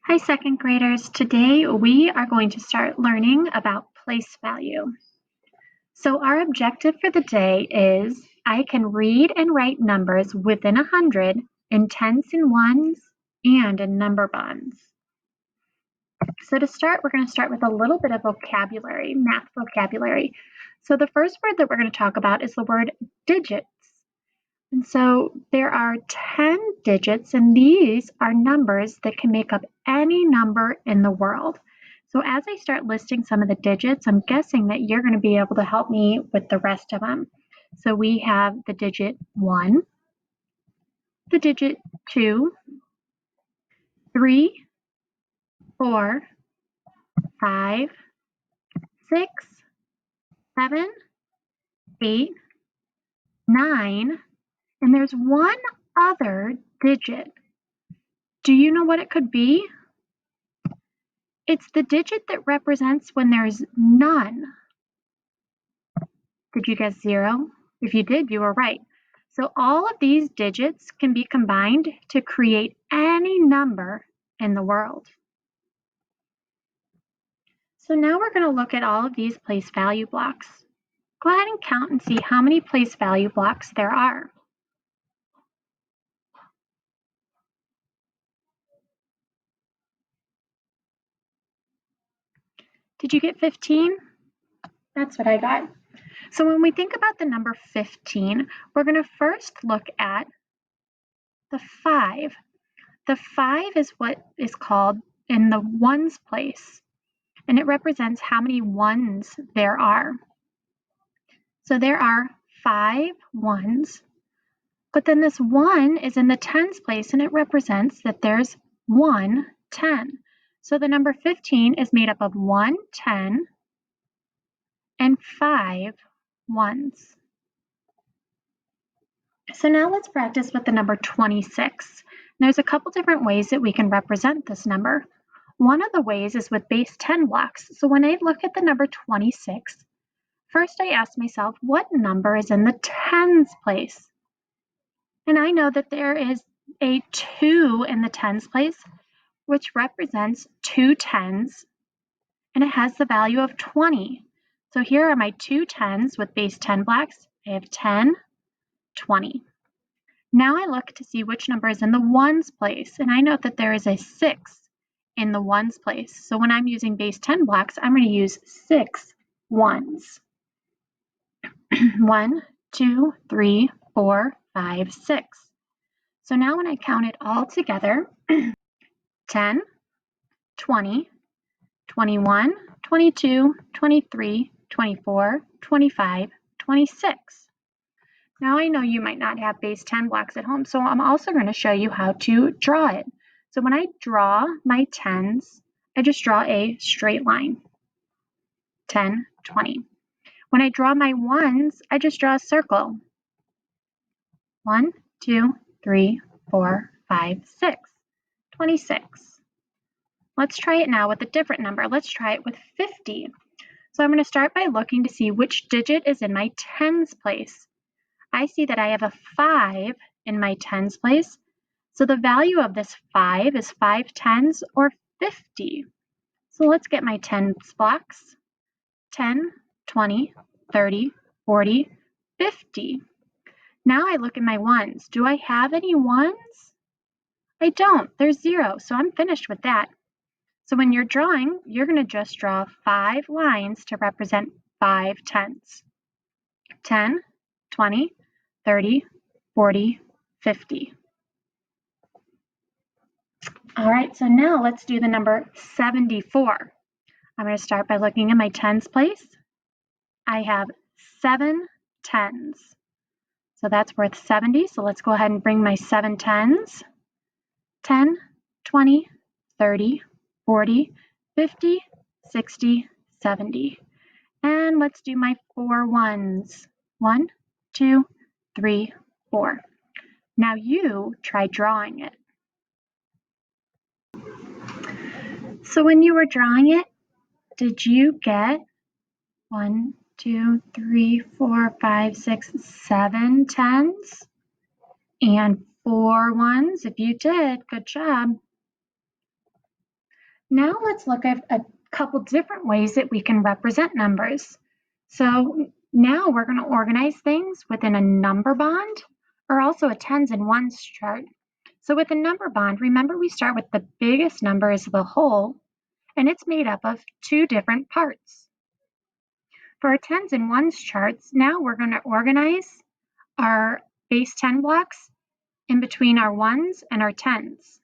Hi, second graders. Today we are going to start learning about place value. So our objective for the day is I can read and write numbers within 100 in tens and ones and in number bonds. So to start, we're going to start with a little bit of vocabulary, math vocabulary. So the first word that we're going to talk about is the word digits. And so there are 10 digits, and these are numbers that can make up any number in the world. So as I start listing some of the digits, I'm guessing that you're going to be able to help me with the rest of them. So we have the digit 1, the digit 2, 3, 4, 5, 6, 7, 8, 9, and there's one other digit. Do you know what it could be? It's the digit that represents when there's none. Did you guess 0? If you did, you were right. So all of these digits can be combined to create any number in the world. So now we're going to look at all of these place value blocks. Go ahead and count and see how many place value blocks there are. Did you get 15? That's what I got. So when we think about the number 15, we're going to first look at the 5. The 5 is what is called in the ones place, and it represents how many ones there are. So there are 5 ones, but then this 1 is in the tens place, and it represents that there's 1 10. So the number 15 is made up of 1 10 and 5 ones. So now let's practice with the number 26. There's a couple different ways that we can represent this number. One of the ways is with base 10 blocks. So when I look at the number 26, first I ask myself, what number is in the tens place? And I know that there is a 2 in the tens place, which represents 2 tens, and it has the value of 20. So here are my 2 tens with base 10 blocks. I have 10, 20. Now I look to see which number is in the ones place, and I note that there is a 6 in the ones place. So when I'm using base 10 blocks, I'm going to use 6 ones. 1, 2, 3, 4, 5, 6. So now when I count it all together, 10, 20, 21, 22, 23, 24, 25, 26. Now I know you might not have base 10 blocks at home, so I'm also going to show you how to draw it. So when I draw my tens, I just draw a straight line, 10, 20. When I draw my ones, I just draw a circle, 1, 2, 3, 4, 5, 6, 26. Let's try it now with a different number. Let's try it with 50. So I'm going to start by looking to see which digit is in my tens place. I see that I have a 5 in my tens place. So the value of this 5 is 5 tens or 50. So let's get my tens blocks. 10, 20, 30, 40, 50. Now I look at my ones. Do I have any ones? I don't. There's 0, so I'm finished with that. So when you're drawing, you're going to just draw 5 lines to represent 5 tens. 10, 20, 30, 40, 50. All right, so now let's do the number 74. I'm going to start by looking at my tens place. I have 7 tens. So that's worth 70. So let's go ahead and bring my 7 tens. 10, 20, 30, 40, 50, 60, 70. And let's do my 4 ones. 1, 2, 3, 4. Now you try drawing it. So when you were drawing it, did you get 1, 2, 3, 4, 5, 6, 7 tens and 4 ones? If you did, good job. Now let's look at a couple different ways that we can represent numbers. So now we're going to organize things within a number bond or also a tens and ones chart. So with a number bond, remember we start with the biggest number as the whole, and it's made up of two different parts. For our tens and ones charts, now we're going to organize our base 10 blocks in between our ones and our tens.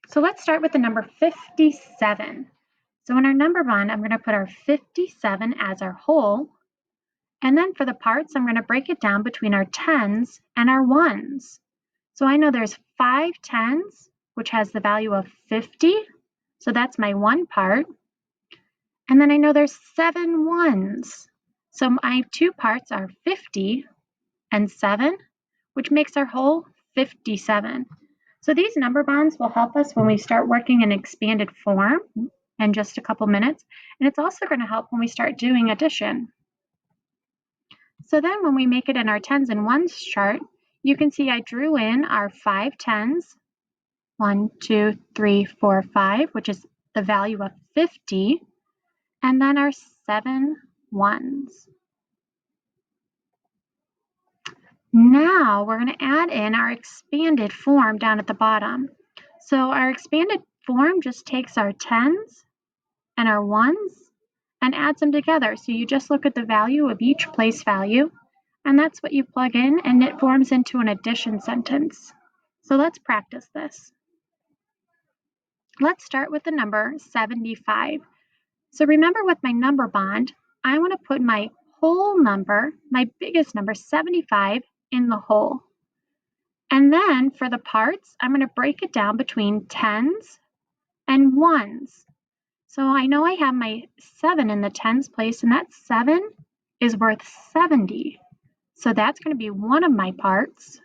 So let's start with the number 57. So in our number bond, I'm going to put our 57 as our whole. And then for the parts, I'm going to break it down between our tens and our ones. So I know there's 5 tens, which has the value of 50. So that's my one part. And then I know there's 7 ones. So my two parts are 50 and 7, which makes our whole 57. So these number bonds will help us when we start working in expanded form in just a couple minutes. And it's also going to help when we start doing addition. So then when we make it in our tens and ones chart, you can see I drew in our 5 tens, 1, 2, 3, 4, 5, which is the value of 50, and then our 7 ones. Now we're going to add in our expanded form down at the bottom. So our expanded form just takes our tens and our ones and adds them together. So you just look at the value of each place value, and that's what you plug in, and it forms into an addition sentence. So let's practice this. Let's start with the number 75. So remember with my number bond, I want to put my whole number, my biggest number, 75, in the whole. And then for the parts, I'm going to break it down between tens and ones. So I know I have my 7 in the tens place, and that 7 is worth 70. So that's going to be one of my parts.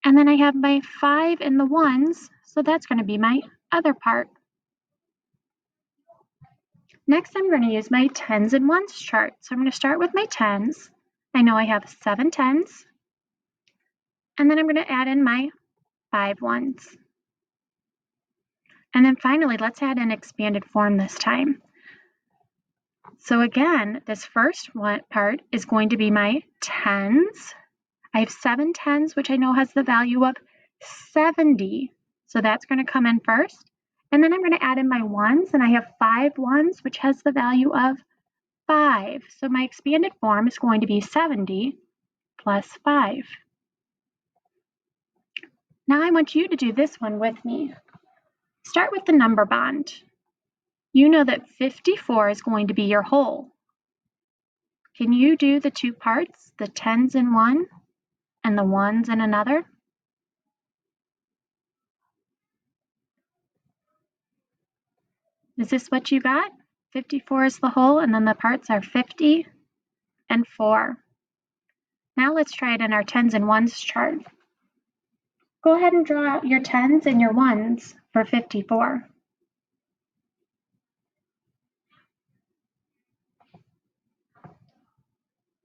And then I have my 5 in the ones, so that's going to be my other part. Next, I'm going to use my tens and ones chart. So I'm going to start with my tens. I know I have 7 tens. And then I'm going to add in my 5 ones. And then finally, let's add an expanded form this time. So again, this first part is going to be my tens. I have 7 tens, which I know has the value of 70. So that's going to come in first. And then I'm going to add in my ones, and I have 5 ones, which has the value of 5. So my expanded form is going to be 70 plus 5. Now I want you to do this one with me. Start with the number bond. You know that 54 is going to be your whole. Can you do the two parts, the tens in one and the ones in another? Is this what you got? 54 is the whole, and then the parts are 50 and 4. Now let's try it in our tens and ones chart. Go ahead and draw out your tens and your ones for 54.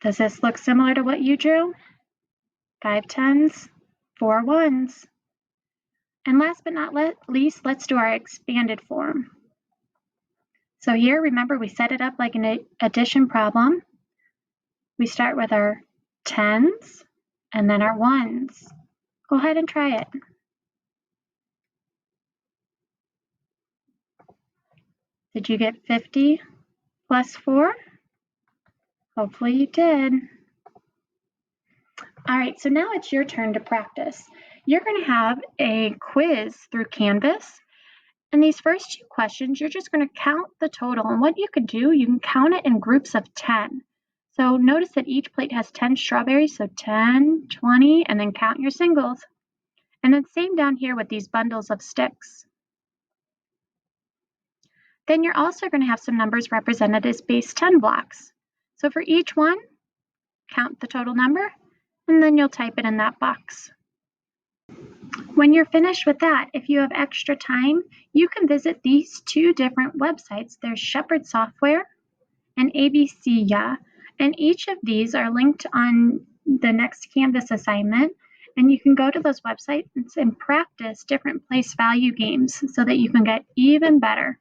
Does this look similar to what you drew? 5 tens, 4 ones. And last but not least, let's do our expanded form. So here, remember, we set it up like an addition problem. We start with our tens and then our ones. Go ahead and try it. Did you get 50 plus 4? Hopefully you did. All right, so now it's your turn to practice. You're going to have a quiz through Canvas. And these first 2 questions, you're just going to count the total. And what you could do, you can count it in groups of 10. So notice that each plate has 10 strawberries, so 10, 20, and then count your singles. And then same down here with these bundles of sticks. Then you're also going to have some numbers represented as base 10 blocks. So for each one, count the total number, and then you'll type it in that box. When you're finished with that, if you have extra time, you can visit these 2 different websites. There's Shepherd Software and ABC. And each of these are linked on the next Canvas assignment. And you can go to those websites and practice different place value games so that you can get even better.